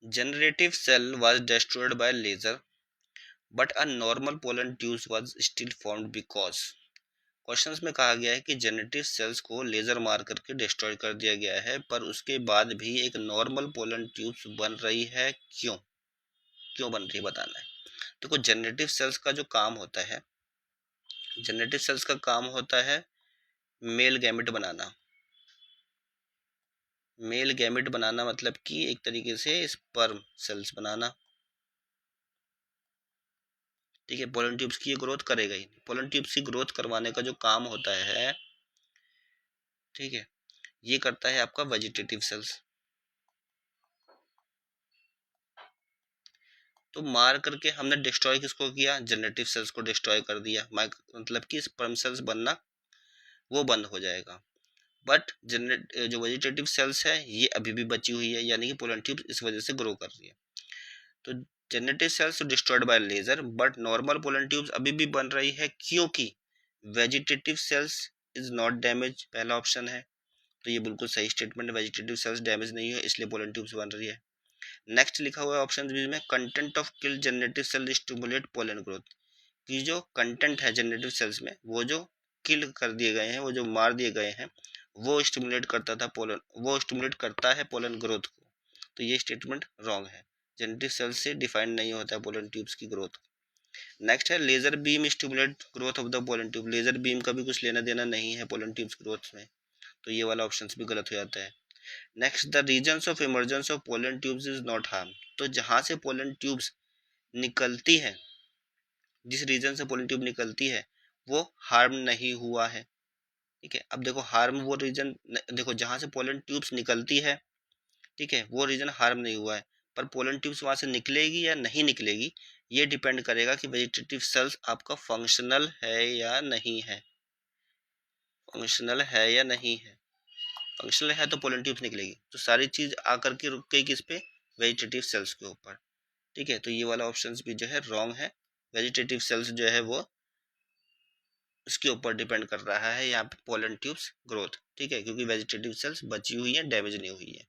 Generative cell was destroyed by laser, but a normal pollen tube was still formed because। Questions में कहा गया है कि generative sales को लेजर मार करके डिस्ट्रॉय कर दिया गया है, पर उसके बाद भी एक नॉर्मल पोलन ट्यूब्स बन रही है। क्यों क्यों बन रही है बताना है। देखो जेनेटिव सेल्स का जो काम होता है, जेनेटिव सेल्स का काम होता है मेल गैमेट बनाना। मेल गैमेट बनाना मतलब कि एक तरीके से स्पर्म सेल्स बनाना। ठीक है, पोलन ट्यूब्स की ये ग्रोथ करेगा ही। पोलन ट्यूब्स की ग्रोथ करवाने का जो काम होता है, ठीक है, ये करता है आपका वेजिटेटिव सेल्स। तो मार करके हमने डिस्ट्रॉय किसको किया, जेनेटिव सेल्स को डिस्ट्रॉय कर दिया। मतलब कि स्पर्म सेल्स बनना वो बंद हो जाएगा। बट जो वेजिटेटिव सेल्स है ये अभी भी बची हुई है, यानी कि पोलन ट्यूब्स इस वजह से ग्रो कर रही है। तो generative cells destroyed by laser, but normal pollen tubes अभी भी बन रही है क्योंकि vegetative cells is not damage, पहला ऑप्शन है। तो ये बिल्कुल सही स्टेटमेंट है, वेजिटेटिव सेल्स डैमेज नहीं है इसलिए पोलन ट्यूब्स बन रही है। नेक्स्ट लिखा हुआ है ऑप्शन बी में, content of kill generative cell stimulate pollen growth. कि जो कंटेंट है जेनेटिव सेल्स में, वो जो किल कर दिए गए हैं, वो जो मार दिए गए हैं, वो स्टिमुलेट करता था पोलन, वो स्टिमुलेट करता है पोलन ग्रोथ को। तो ये स्टेटमेंट रॉन्ग है, जेनेटिव सेल्स से डिफाइन नहीं होता है पोलन ट्यूब्स की ग्रोथ। नेक्स्ट है laser beam stimulate growth of the pollen tube. Laser beam का भी कुछ लेना देना नहीं है पोलन ट्यूब्स ग्रोथ में, तो ये वाला ऑप्शन भी गलत हो जाता है। Next, the reasons of emergence of pollen tubes is not harm. तो जहां से पोलन ट्यूब्स निकलती है, जिस रीजन से पोलन ट्यूब निकलती है, वो हार्म नहीं हुआ है। ठीक है, अब देखो हार्म वो रीजन, देखो जहां से पोलन ट्यूब्स निकलती है, ठीक है, वो रीजन हार्म नहीं हुआ है, पर पोलन ट्यूब्स वहां से निकलेगी या नहीं निकलेगी ये डिपेंड करेगा कि वेजिटेटिव सेल्स आपका फंक्शनल है या नहीं है। फंक्शनल है या नहीं है, फंक्शनल है तो पोलन ट्यूब्स निकलेगी। तो सारी चीज आकर के रुक गई किस पे, वेजिटेटिव सेल्स के ऊपर। ठीक है, तो ये वाला ऑप्शन भी जो है रॉन्ग है। वेजिटेटिव सेल्स जो है वो उसके ऊपर डिपेंड कर रहा है यहाँ पे पोलन ट्यूब्स ग्रोथ। ठीक है, क्योंकि वेजिटेटिव सेल्स बची हुई है, डैमेज नहीं हुई है।